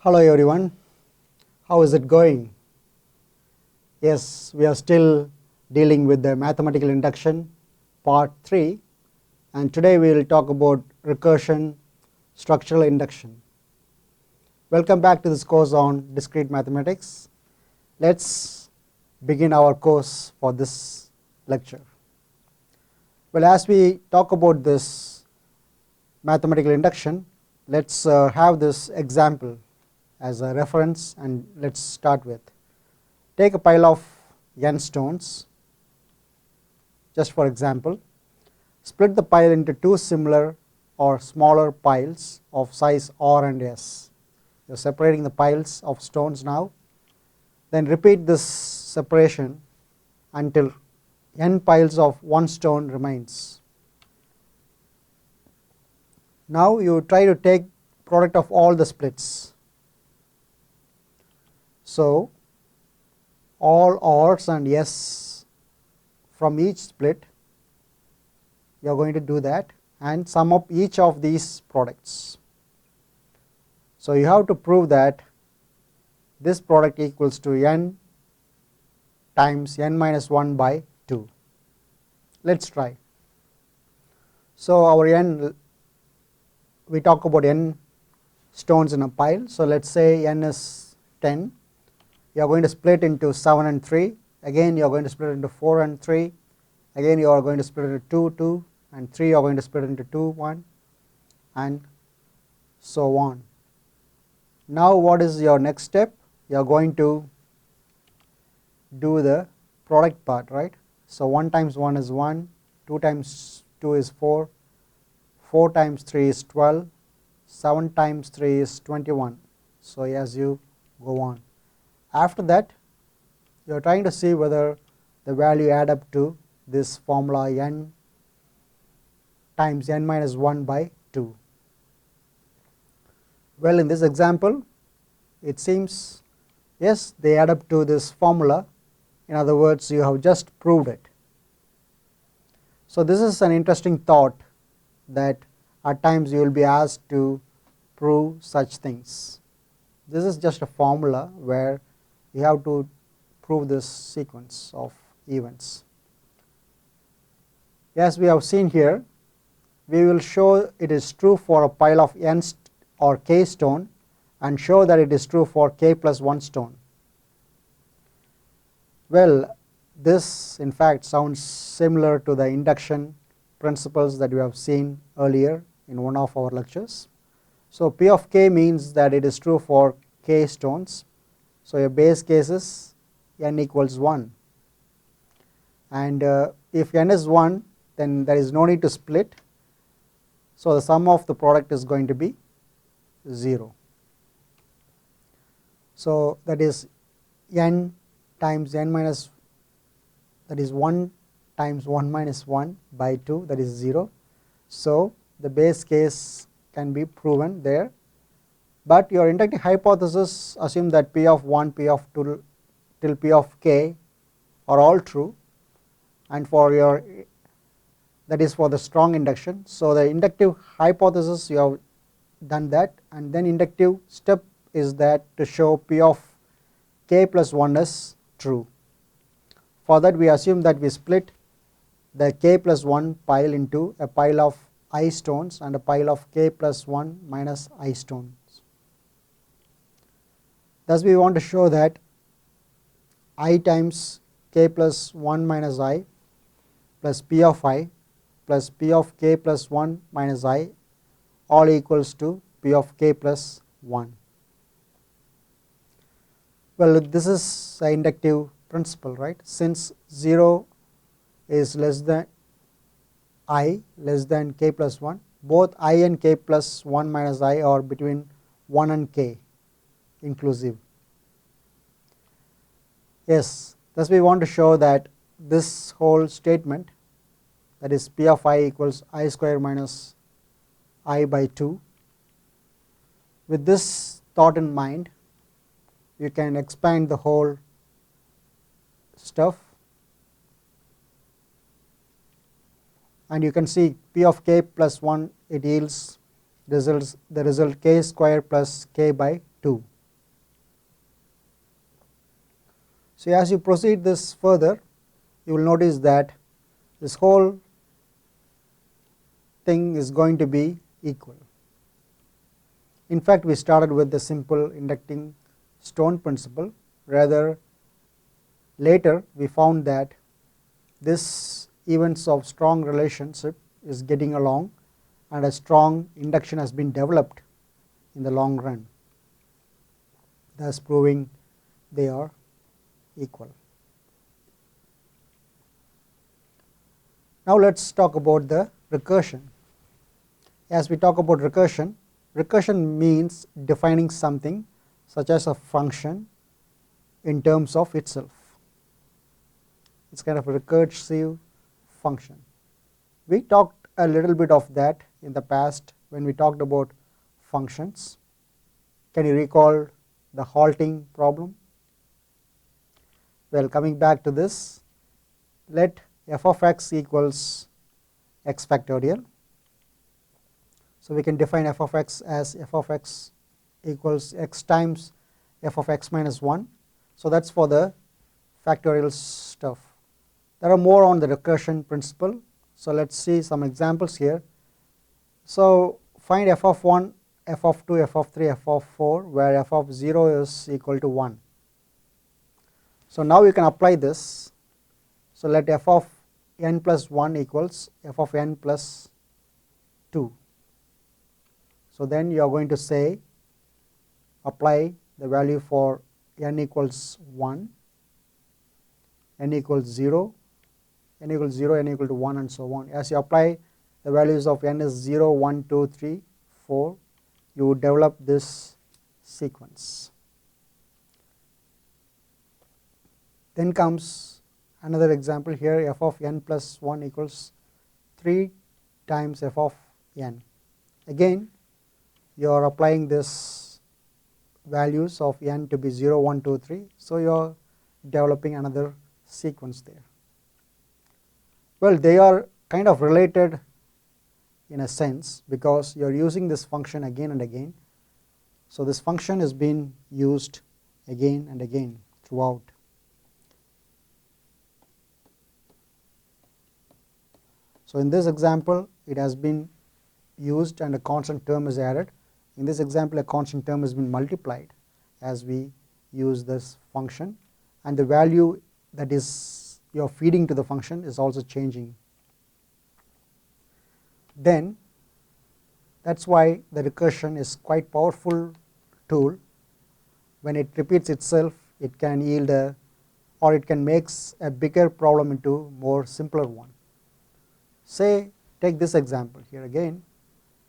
Hello everyone, how is it going? Yes, we are still dealing with the mathematical induction part 3, and today we will talk about recursion structural induction. Welcome back to this course on discrete mathematics. Let's begin our course for this lecture. Well, as we talk about this mathematical induction, let's have this example as a reference, and let's start with. Take a pile of n stones, just for example. Split the pile into two similar or smaller piles of size R and S. You are separating the piles of stones now. Then repeat this separation until n piles of one stone remains. Now you try to take product of all the splits. So all R's and S from each split, you are going to do that and sum up each of these products. So you have to prove that this product equals to n times n minus 1 by 2. Let's try. So our n, we talk about n stones in a pile. So let's say n is 10. You are going to split into 7 and 3, again you are going to split into 4 and 3, again you are going to split into 2, 2, and 3 you are going to split into 2, 1, and so on. Now what is your next step? You are going to do the product part, right? So 1 times 1 is 1, 2 times 2 is 4, 4 times 3 is 12, 7 times 3 is 21. So as you go on. After that, you are trying to see whether the value add up to this formula n times n minus 1 by 2. Well, in this example, it seems yes, they add up to this formula. In other words, you have just proved it. So this is an interesting thought, that at times you will be asked to prove such things. This is just a formula where you have to prove this sequence of events. As we have seen here, we will show it is true for a pile of n or k stone and show that it is true for k plus 1 stone. Well, this in fact sounds similar to the induction principles that we have seen earlier in one of our lectures. So P of k means that it is true for k stones. So your base case is n equals 1, and if n is 1, then there is no need to split. So the sum of the product is going to be 0. So that is n times n minus, that is 1 times 1 minus 1 by 2, that is 0. So the base case can be proven there. But your inductive hypothesis assume that P of 1, P of 2 till P of k are all true, and for your, that is for the strong induction. So the inductive hypothesis, you have done that, and then inductive step is that to show P of k plus 1 is true. For that we assume that we split the k plus 1 pile into a pile of I stones and a pile of k plus 1 minus I stones. Thus we want to show that I times k plus 1 minus I plus P of I plus P of k plus 1 minus I all equals to P of k plus 1. Well, this is the inductive principle, right? Since 0 is less than I less than k plus 1, both I and k plus 1 minus I are between 1 and k inclusive. Yes, thus we want to show that this whole statement, that is P of I equals I square minus I by 2. With this thought in mind, you can expand the whole stuff, and you can see P of k plus 1, it yields the result k square plus k by 2. So, as you proceed this further, you will notice that this whole thing is going to be equal. In fact, we started with the simple inducting stone principle. Rather, later we found that this events of strong relationship is getting along, and a strong induction has been developed in the long run, thus proving they are equal. Now let us talk about the recursion. As we talk about recursion, recursion means defining something such as a function in terms of itself. It is kind of a recursive function. We talked a little bit of that in the past when we talked about functions. Can you recall the halting problem? Well, coming back to this, let f of x equals x factorial. So, we can define f of x as f of x equals x times f of x minus 1. So, that is for the factorial stuff. There are more on the recursion principle. So, let us see some examples here. So, find f of 1, f of 2, f of 3, f of 4, where f of 0 is equal to 1. So, now you can apply this. So, let f of n plus 1 equals f of n plus 2. So, then you are going to say apply the value for n equals 1, n equals 0, n equals 0, n equal to 1, and so on. As you apply the values of n is 0, 1, 2, 3, 4, you would develop this sequence. Then comes another example here, f of n plus 1 equals 3 times f of n. Again, you are applying this values of n to be 0, 1, 2, 3. So, you are developing another sequence there. Well, they are kind of related in a sense, because you are using this function again and again. So, this function is being used again and again throughout. So, in this example, it has been used and a constant term is added. In this example, a constant term has been multiplied as we use this function, and the value that is you are feeding to the function is also changing. Then that is why the recursion is quite powerful tool. When it repeats itself, it can yield a, or it can make a bigger problem into more simpler one. Say, take this example here again.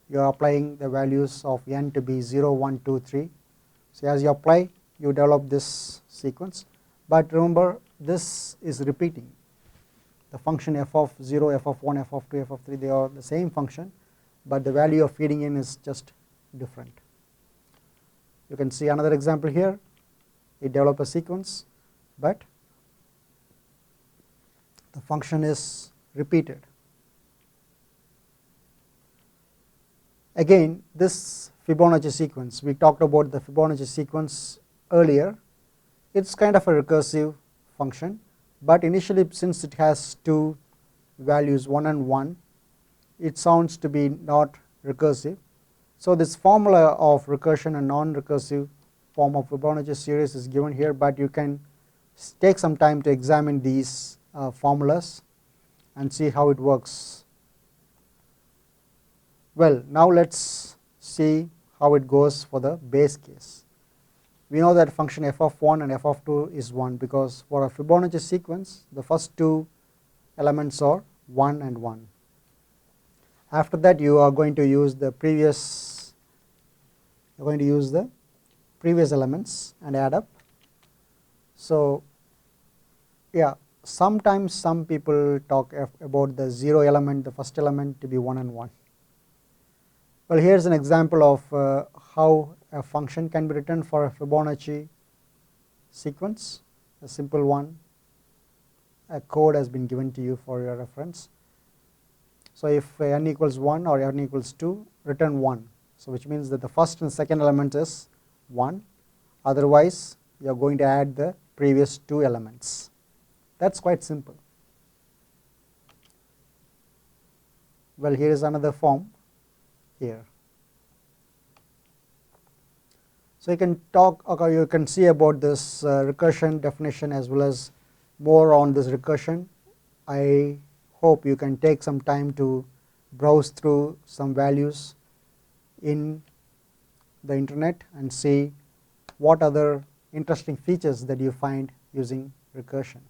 You are applying the values of n to be 0, 1, 2, 3. So, as you apply, you develop this sequence, but remember this is repeating. The function f of 0, f of 1, f of 2, f of 3, they are the same function, but the value of feeding in is just different. You can see another example here. It develops a sequence, but the function is repeated. Again, this Fibonacci sequence, we talked about the Fibonacci sequence earlier. It is kind of a recursive function, but initially, since it has two values 1 and 1, it sounds to be not recursive. So, this formula of recursion and non-recursive form of Fibonacci series is given here, but you can take some time to examine these formulas and see how it works. Well, now let us see how it goes for the base case. We know that function f of 1 and f of 2 is 1, because for a Fibonacci sequence, the first two elements are 1 and 1. After that, you are going to use the previous elements and add up. So, yeah, sometimes some people talk about the 0 element, the first element to be 1 and 1. Well, here is an example of how a function can be written for a Fibonacci sequence, a simple one. A code has been given to you for your reference. So, if n equals 1 or n equals 2, return 1. So, which means that the first and second element is 1, otherwise you are going to add the previous 2 elements. That is quite simple. Well, here is another form here. So you can talk, or you can see about this recursion definition as well as more on this recursion. I hope you can take some time to browse through some values in the internet and see what other interesting features that you find using recursion.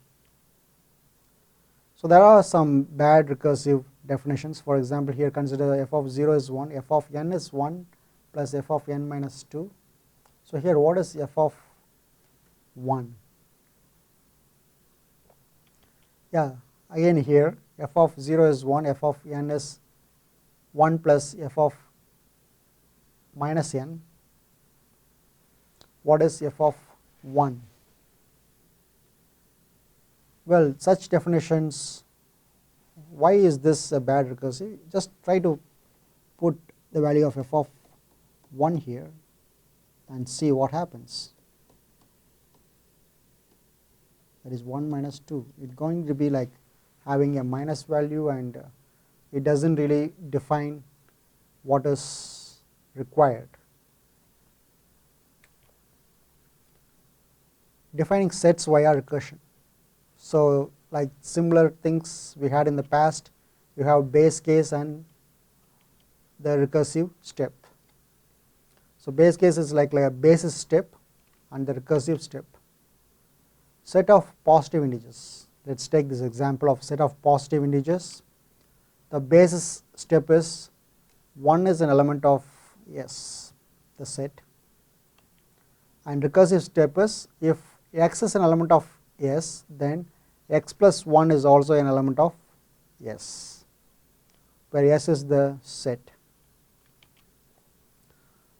So there are some bad recursive definitions. For example, here consider f of 0 is 1, f of n is 1 plus f of n minus 2. So here what is f of 1? Yeah, again here f of 0 is 1, f of n is 1 plus f of minus n. What is f of 1? Well, such definitions, why is this a bad recursive? Just try to put the value of f of 1 here and see what happens. That is 1 minus 2. It's going to be like having a minus value, and it doesn't really define what is required. Defining sets via recursion. So like similar things we had in the past, you have base case and the recursive step. So base case is like a basis step and the recursive step. Set of positive integers. Let us take this example of set of positive integers. The basis step is 1 is an element of S, the set, and recursive step is if x is an element of S, then x plus 1 is also an element of S, where S is the set.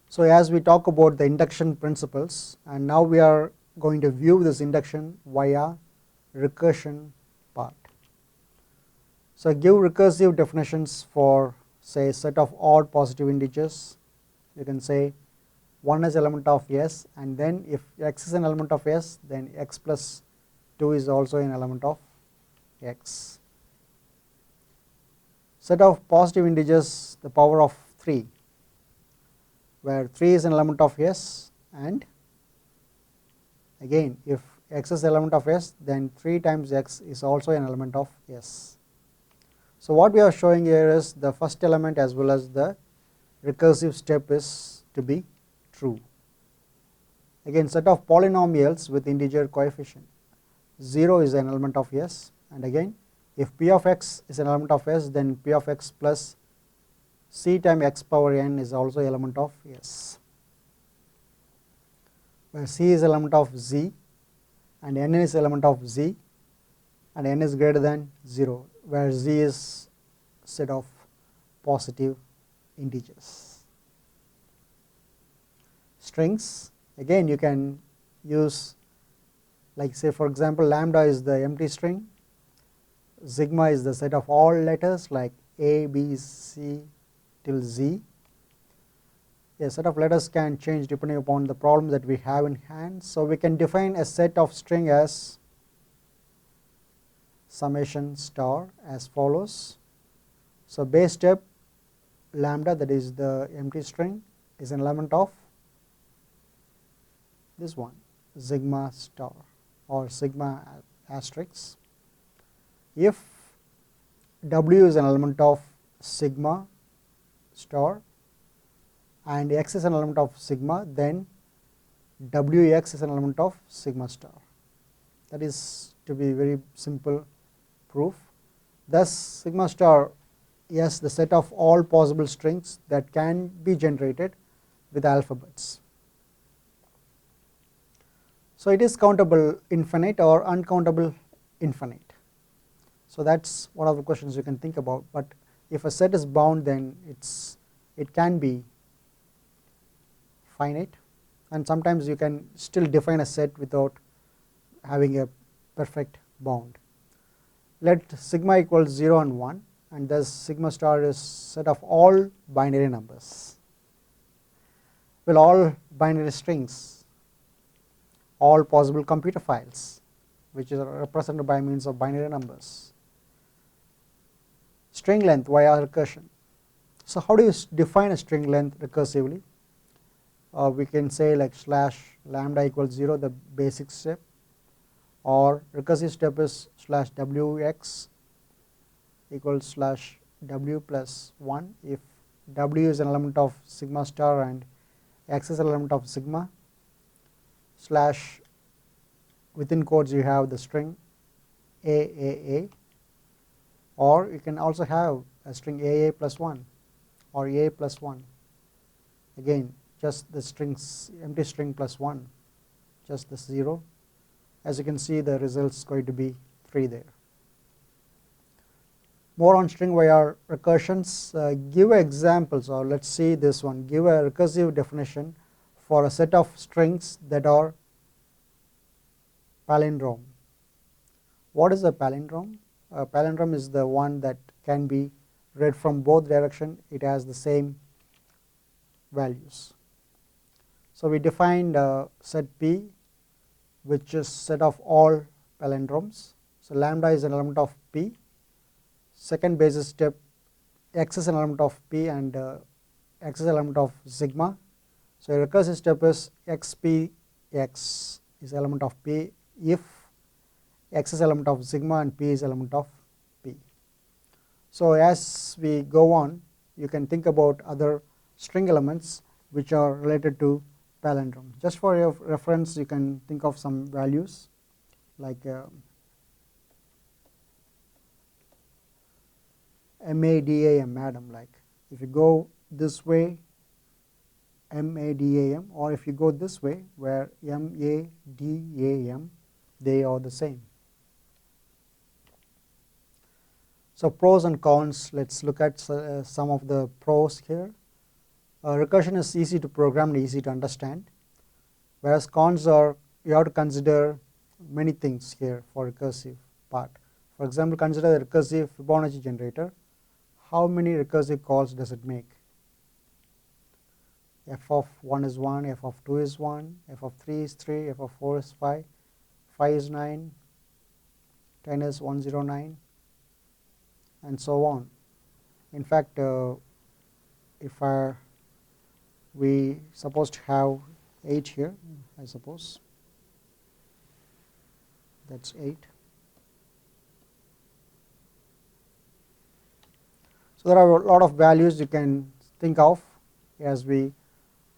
So as we talk about the induction principles, and now we are going to view this induction via recursion part. So give recursive definitions for say set of odd positive integers. You can say 1 is element of S, and then if x is an element of S, then x plus 2 is also an element of x. Set of positive integers, the power of 3, where 3 is an element of S, and again if x is element of S, then 3 times x is also an element of S. So what we are showing here is the first element as well as the recursive step is to be true. Again, set of polynomials with integer coefficient. 0 is an element of S, and again if p of x is an element of S, then p of x plus c times x power n is also element of S, where c is element of z and n is element of z, and n is greater than 0, where z is set of positive integers. Strings, again you can use, like say for example lambda is the empty string, sigma is the set of all letters like a, b, c till z. A set of letters can change depending upon the problem that we have in hand. So we can define a set of string as summation star as follows. So base step lambda, that is the empty string, is an element of this one, sigma star or sigma asterisk. If w is an element of sigma star and x is an element of sigma, then wx is an element of sigma star. That is to be very simple proof. Thus sigma star, yes, the set of all possible strings that can be generated with alphabets. So it is countable infinite or uncountable infinite. So that is one of the questions you can think about. But if a set is bound, then it can be finite, and sometimes you can still define a set without having a perfect bound. Let sigma equals 0 and 1, and thus sigma star is set of all binary numbers. Well, all binary strings all possible computer files, which is represented by means of binary numbers. String length via recursion. So how do you define a string length recursively? We can say like slash lambda equals 0, the basic step, or recursive step is slash wx equals slash w plus 1 if w is an element of sigma star and x is an element of sigma, slash within quotes you have the string AAA, or you can also have a string AA plus 1 or A plus 1, again just the strings, empty string plus 1, just the 0. As you can see, the result is going to be 3 there. More on string via recursions. Give examples, or let's see this one. Give a recursive definition for a set of strings that are palindrome. What is a palindrome? A palindrome is the one that can be read from both directions. It has the same values. So we defined set P, which is set of all palindromes. So lambda is an element of P. Second basis step, x is an element of P and x is an element of sigma. So a recursive step is xpx is element of P if x is element of sigma and P is element of P. So as we go on, you can think about other string elements which are related to palindrome. Just for your reference, you can think of some values like MADAM, madam, like if you go this way MADAM, or if you go this way where MADAM, they are the same. So pros and cons, let's look at some of the pros here. Recursion is easy to program and easy to understand, whereas cons are you have to consider many things here for recursive part. For example, consider the recursive Fibonacci generator. How many recursive calls does it make? F of 1 is 1, f of 2 is 1, f of 3 is 3, f of 4 is 5, 5 is 9, 10 is 109, and so on. In fact, if we supposed to have 8 here, I suppose that's 8. So there are a lot of values you can think of as we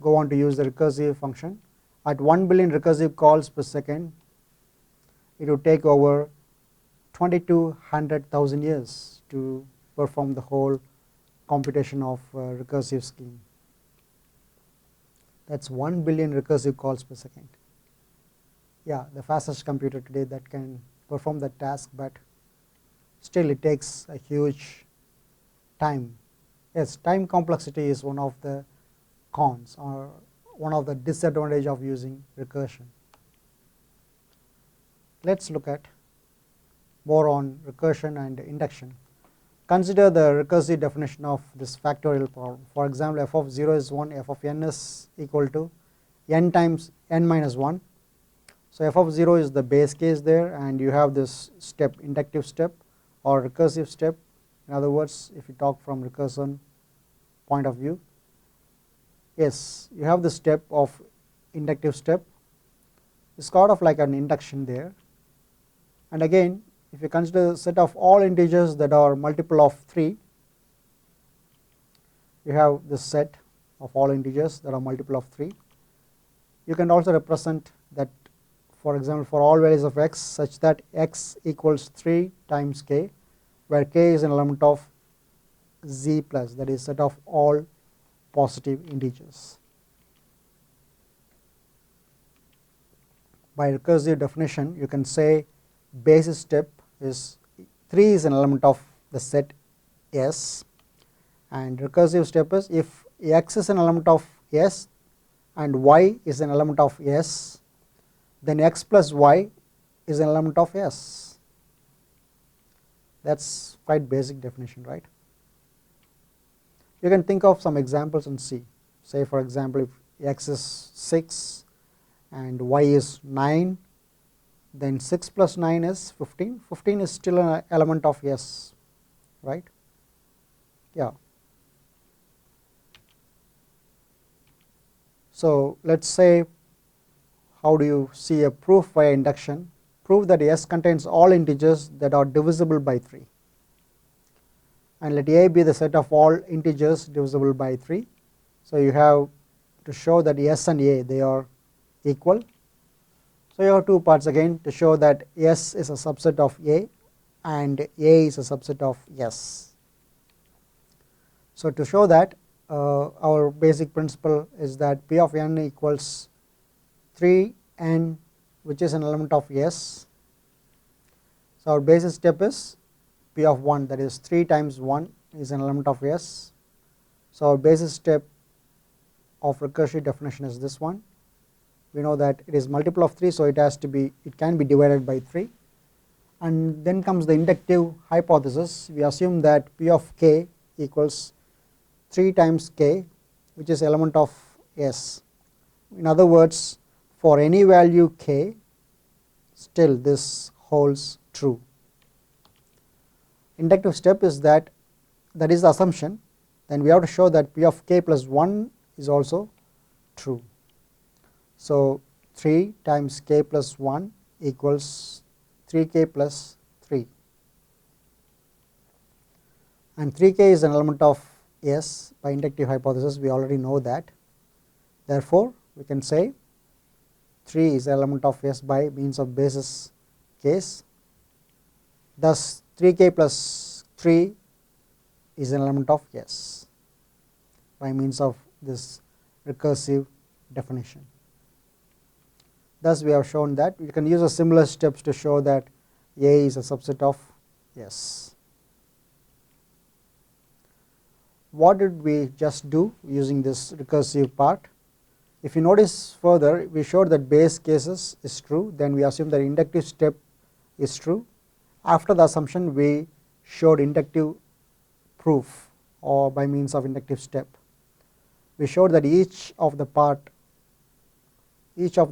go on to use the recursive function. At 1 billion recursive calls per second, it would take over 2200,000 years to perform the whole computation of recursive scheme. That's 1 billion recursive calls per second. Yeah, the fastest computer today that can perform that task, but still it takes a huge time. Yes, time complexity is one of the cons or one of the disadvantages of using recursion. Let's look at more on recursion and induction. Consider the recursive definition of this factorial problem. For example, f of 0 is 1, f of n is equal to n times n minus 1. So f of 0 is the base case there, and you have this step, inductive step or recursive step. In other words, if you talk from recursion point of view, yes, you have the step of inductive step. It's sort of like an induction there. And again, if you consider a set of all integers that are multiple of 3, you have this set of all integers that are multiple of 3. You can also represent that, for example, for all values of x such that x equals 3 times k, where k is an element of z plus, that is set of all positive integers. By recursive definition, you can say basis step is 3 is an element of the set S, and recursive step is if x is an element of S and y is an element of S, then x plus y is an element of S. That's quite basic definition, right? You can think of some examples and see. Say for example, if x is 6 and y is 9, then 6 plus 9 is 15. 15 is still an element of S, right? Yeah. So let's say, how do you see a proof via induction? Prove that S contains all integers that are divisible by 3, and let A be the set of all integers divisible by 3. So you have to show that S and A, they are equal. So you have two parts again to show that S is a subset of A and A is a subset of S. So to show that, our basic principle is that P of n equals 3n, which is an element of S. So our basic step is P of 1, that is 3 times 1 is an element of S. So our basic step of recursive definition is this one. We know that it is multiple of 3, so it can be divided by 3. And then comes the inductive hypothesis. We assume that P of k equals 3 times k, which is element of S. In other words, for any value k, still this holds true. Inductive step is that is the assumption. Then we have to show that P of k plus 1 is also true. So 3 times k plus 1 equals 3k plus 3, and 3k is an element of S by inductive hypothesis. We already know that. Therefore we can say 3 is an element of S by means of basis case. Thus 3k plus 3 is an element of S by means of this recursive definition. Thus we have shown that we can use a similar steps to show that A is a subset of S. What did we just do using this recursive part? If you notice further, we showed that base cases is true, then we assume that inductive step is true. After the assumption, we showed inductive proof, or by means of inductive step. We showed that each of the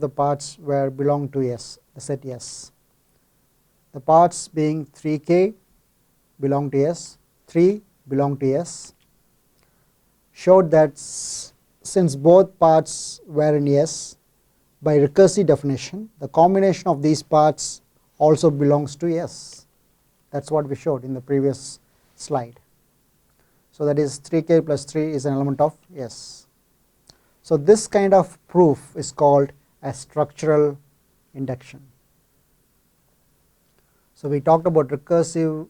parts were belong to S, the set S. The parts being 3k belong to S, 3 belong to S. Showed that since both parts were in S, by recursive definition, the combination of these parts also belongs to S. That's what we showed in the previous slide. So that is 3k plus 3 is an element of S. So this kind of proof is called a structural induction. So we talked about recursive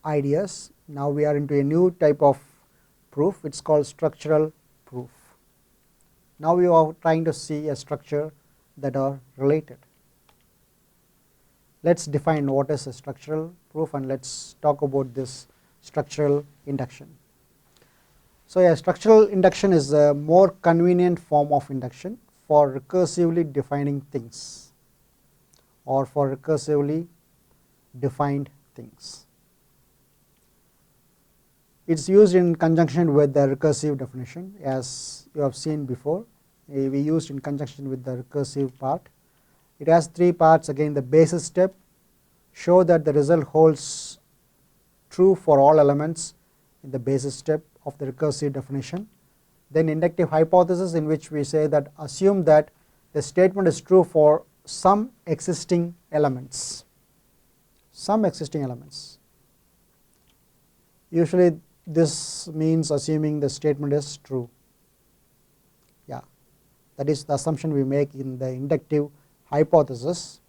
ideas. Now we are into a new type of proof. It's called structural proof. Now we are trying to see a structure that are related. Let's define what is a structural proof, and let's talk about this structural induction. So a structural induction is a more convenient form of induction for recursively defining things, or for recursively defined things. It is used in conjunction with the recursive definition, as you have seen before. We used in conjunction with the recursive part. It has 3 parts. Again, the basis step, show that the result holds true for all elements in the basis step of the recursive definition. Then inductive hypothesis, in which we say that assume that the statement is true for some existing elements. Some existing elements. Usually this means assuming the statement is true. Yeah, that is the assumption we make in the inductive hypothesis.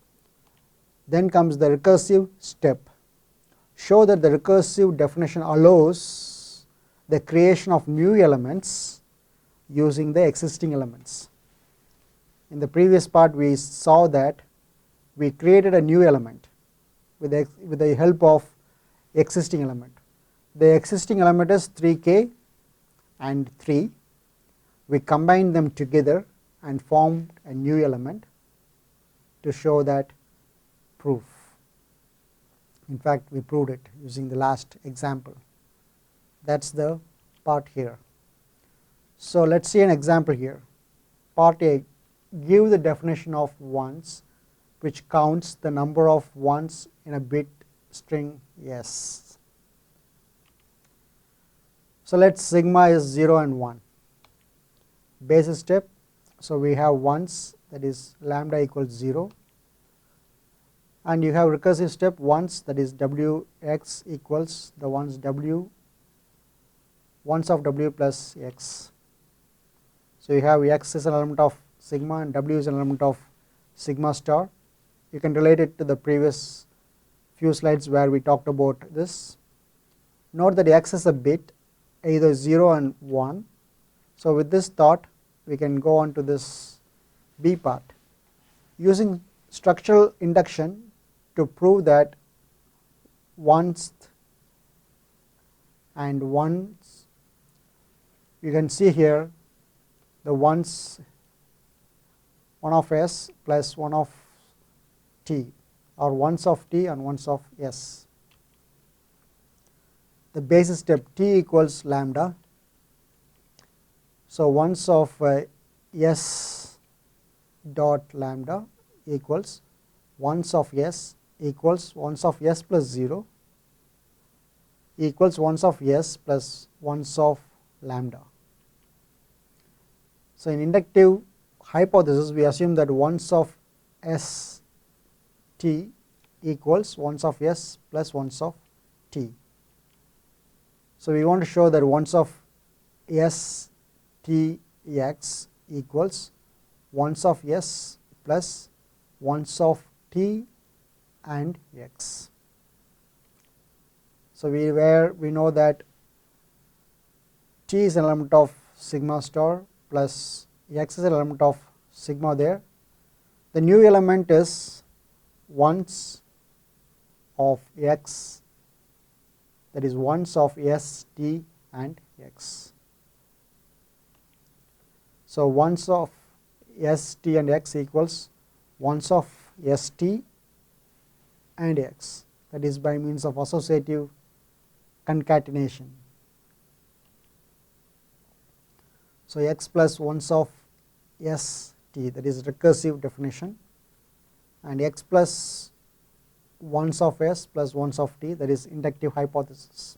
Then comes the recursive step. Show that the recursive definition allows the creation of new elements using the existing elements. In the previous part we saw that we created a new element with the help of existing element. The existing element is 3k and 3. We combined them together and formed a new element to show that proof. In fact, we proved it using the last example. That's the part here. So let's see an example here. Part A, give the definition of ones which counts the number of ones in a bit string S. So let sigma is 0 and 1. Basis step, so we have ones, that is lambda equals 0, and you have recursive step ones, that is wx equals the ones w, ones of w plus x. So you have x is an element of sigma and w is an element of sigma star. You can relate it to the previous few slides where we talked about this. Note that x is a bit, either 0 and 1. So with this thought, we can go on to this B part. Using structural induction to prove that ones and ones, you can see here the ones, 1 of S plus 1 of T, or ones of T and ones of S. The basis step T equals lambda. So ones of S dot lambda equals ones of S equals ones of S plus 0 equals ones of S plus ones of lambda. So in inductive hypothesis, we assume that ones of S T equals ones of S plus ones of T. So we want to show that ones of S T x equals ones of S plus ones of T and x. So we know that T is an element of sigma star plus x is an element of sigma there. The new element is ones of x, that is ones of S, T and x. So ones of S, T and x equals ones of S, T and x, that is by means of associative concatenation. So x plus ones of S, T, that is recursive definition, and x plus ones of S plus ones of T, that is inductive hypothesis.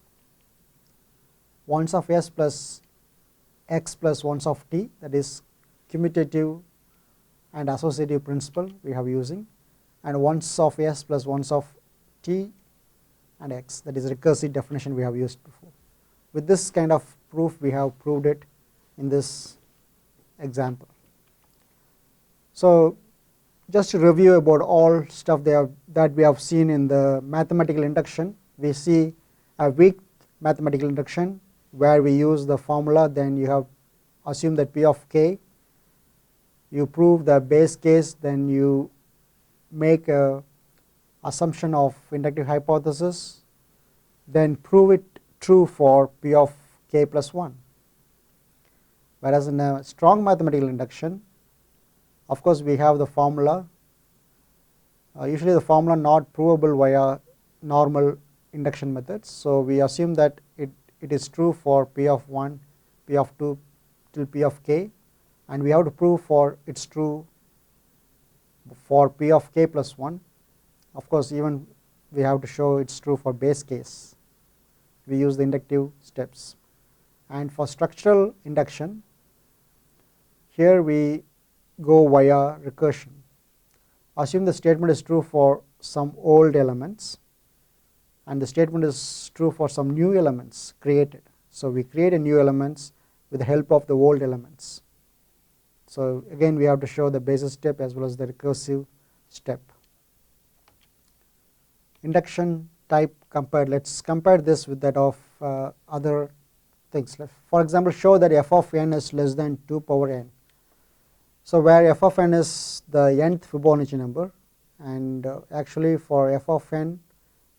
Ones of S plus x plus ones of T, that is commutative and associative principle we have using, and ones of S plus ones of T and x, that is recursive definition we have used before. With this kind of proof, we have proved it in this example. So just to review about all stuff that we have seen in the mathematical induction, we see a weak mathematical induction where we use the formula, then you have assumed that P of k, you prove the base case, then you make a assumption of inductive hypothesis, then prove it true for P of k plus 1. Whereas in a strong mathematical induction, of course we have the formula, usually the formula not provable via normal induction methods. So we assume that it is true for P of 1, P of 2 till P of k, and we have to prove for it's true for P of k plus 1. Of course even we have to show it's true for base case. We use the inductive steps. And for structural induction, here we go via recursion. Assume the statement is true for some old elements and the statement is true for some new elements created. So we create a new elements with the help of the old elements. So again we have to show the basis step as well as the recursive step. Induction type compared, let's compare this with that of other things. For example, show that f of n is less than 2 power n. So where f of n is the nth Fibonacci number, and actually for f of n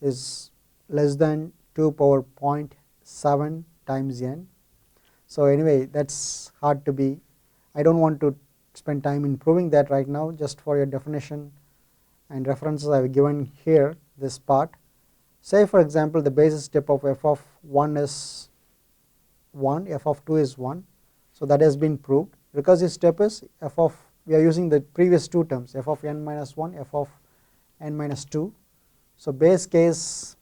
is less than 2 power 0.7 times n. So anyway, that's hard to be, I don't want to spend time in proving that right now. Just for your definition and references I have given here this part. Say for example the basis step of f of 1 is 1, f of 2 is 1, so that has been proved. Recursive step is f of we are using the previous two terms, f of n minus 1, f of n minus 2. So base case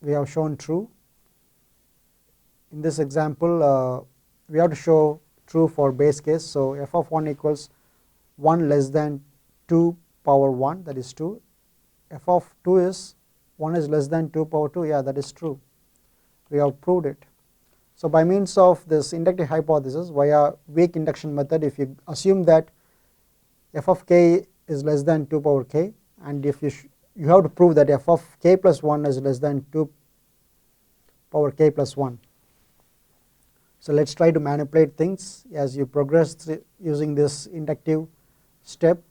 we have shown true. In this example we have to show true for base case. So f of 1 equals 1 less than 2 power 1, that is 2. F of 2 is 1 is less than 2 power 2, yeah, that is true. We have proved it. So by means of this inductive hypothesis via weak induction method, if you assume that f of k is less than 2 power k, and if you have to prove that f of k plus 1 is less than 2 power k plus 1. So let us try to manipulate things. As you progress using this inductive step,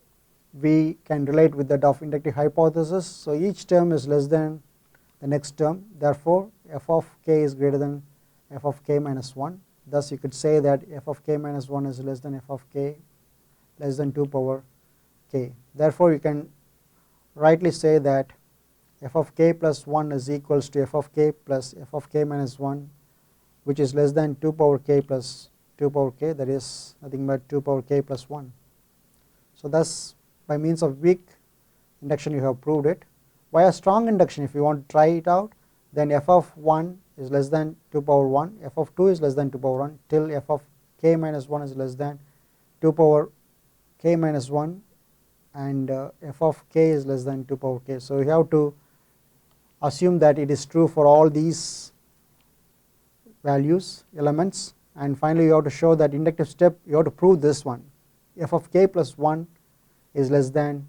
we can relate with that of inductive hypothesis. So each term is less than the next term, therefore f of k is greater than f of k minus 1. Thus you could say that f of k minus 1 is less than f of k less than 2 power k. Therefore you can rightly say that f of k plus 1 is equals to f of k plus f of k minus 1, which is less than 2 power k plus 2 power k, that is nothing but 2 power k plus 1. So thus by means of weak induction you have proved it. Via strong induction, if you want to try it out, then f of 1 is less than 2 power 1, f of 2 is less than 2 power 1 till f of k minus 1 is less than 2 power k minus 1, and f of k is less than 2 power k. So you have to assume that it is true for all these values, elements, and finally you have to show that inductive step, you have to prove this one, f of k plus 1 is less than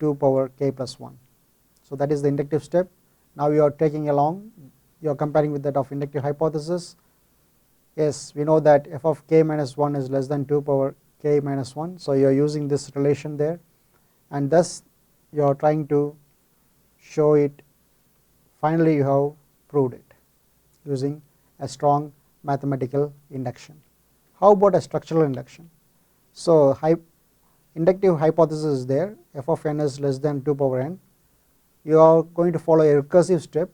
2 power k plus 1. So that is the inductive step. Now you are taking along, you are comparing with that of inductive hypothesis. Yes, we know that f of k minus 1 is less than 2 power k minus 1. So you are using this relation there, and thus you are trying to show it. Finally you have proved it using a strong mathematical induction. How about a structural induction? So inductive hypothesis is there, f of n is less than 2 power n. You are going to follow a recursive step.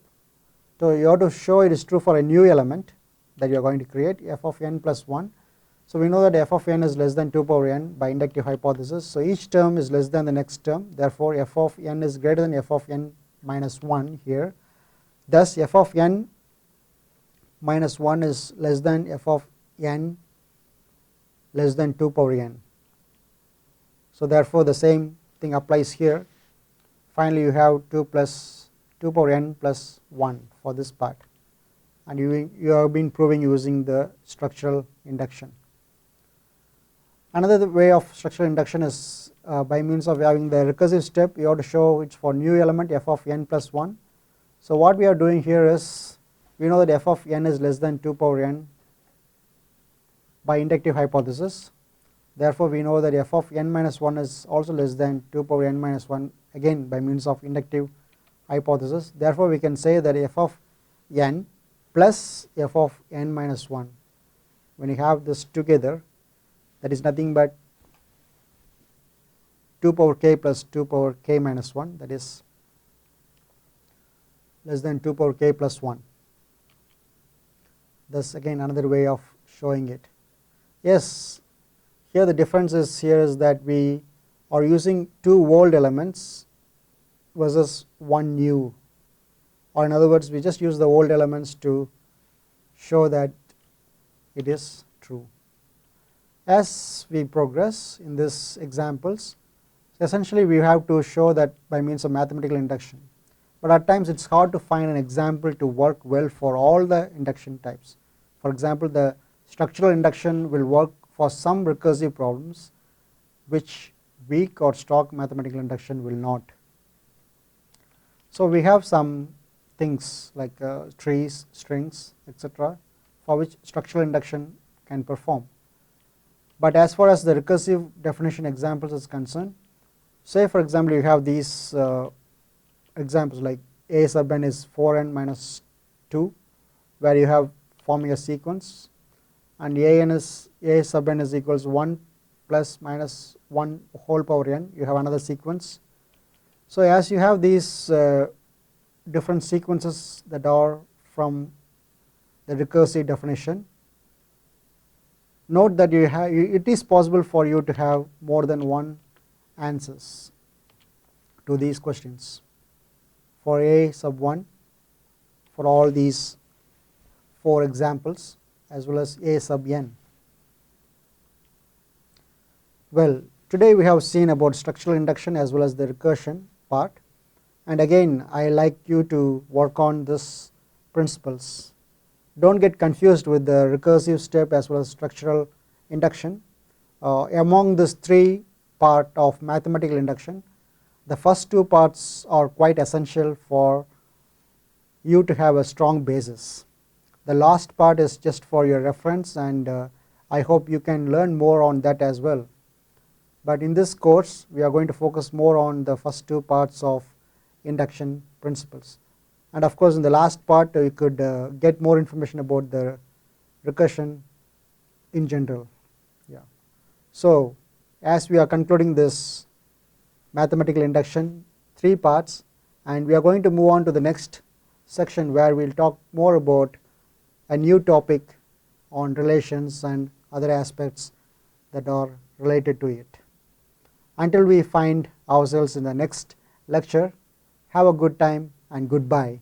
So you have to show it is true for a new element that you are going to create, f of n plus 1. So we know that f of n is less than 2 power n by inductive hypothesis. So each term is less than the next term, therefore f of n is greater than f of n minus 1 here. Thus f of n minus 1 is less than f of n less than 2 power n. So therefore the same thing applies here. Finally you have 2 power n plus 1 for this part, and you have been proving using the structural induction. Another way of structural induction is by means of having the recursive step. You have to show it for new element f of n plus 1. So what we are doing here is, we know that f of n is less than 2 power n by inductive hypothesis. Therefore we know that f of n minus 1 is also less than 2 power n minus 1, again by means of inductive hypothesis. Therefore we can say that f of n plus f of n minus 1, when you have this together, that is nothing but 2 power k plus 2 power k minus 1, that is less than 2 power k plus 1. Thus again another way of showing it. Yes, here the difference is that we are using 2 old elements versus 1 new, or in other words we just use the old elements to show that it is true. As we progress in these examples, essentially we have to show that by means of mathematical induction, but at times it is hard to find an example to work well for all the induction types. For example, the structural induction will work for some recursive problems which weak or strong mathematical induction will not. So we have some things like trees, strings, etc., for which structural induction can perform. But as far as the recursive definition examples is concerned, say for example you have these examples like a sub n is 4n minus 2, where you have forming a sequence, and a sub n is equals 1 plus minus 1 whole power n, you have another sequence. So as you have these different sequences that are from the recursive definition, note that it is possible for you to have more than one answers to these questions for a sub 1 for all these 4 examples as well as a sub n. Well, today we have seen about structural induction as well as the recursion part, and again I like you to work on this principles. Don't get confused with the recursive step as well as structural induction. Among these 3 part of mathematical induction, the first 2 parts are quite essential for you to have a strong basis. The last part is just for your reference, and I hope you can learn more on that as well. But in this course we are going to focus more on the first 2 parts of induction principles, and of course in the last part you could get more information about the recursion in general. Yeah. So as we are concluding this mathematical induction 3 parts, and we are going to move on to the next section where we will talk more about a new topic on relations and other aspects that are related to it. Until we find ourselves in the next lecture, have a good time and goodbye.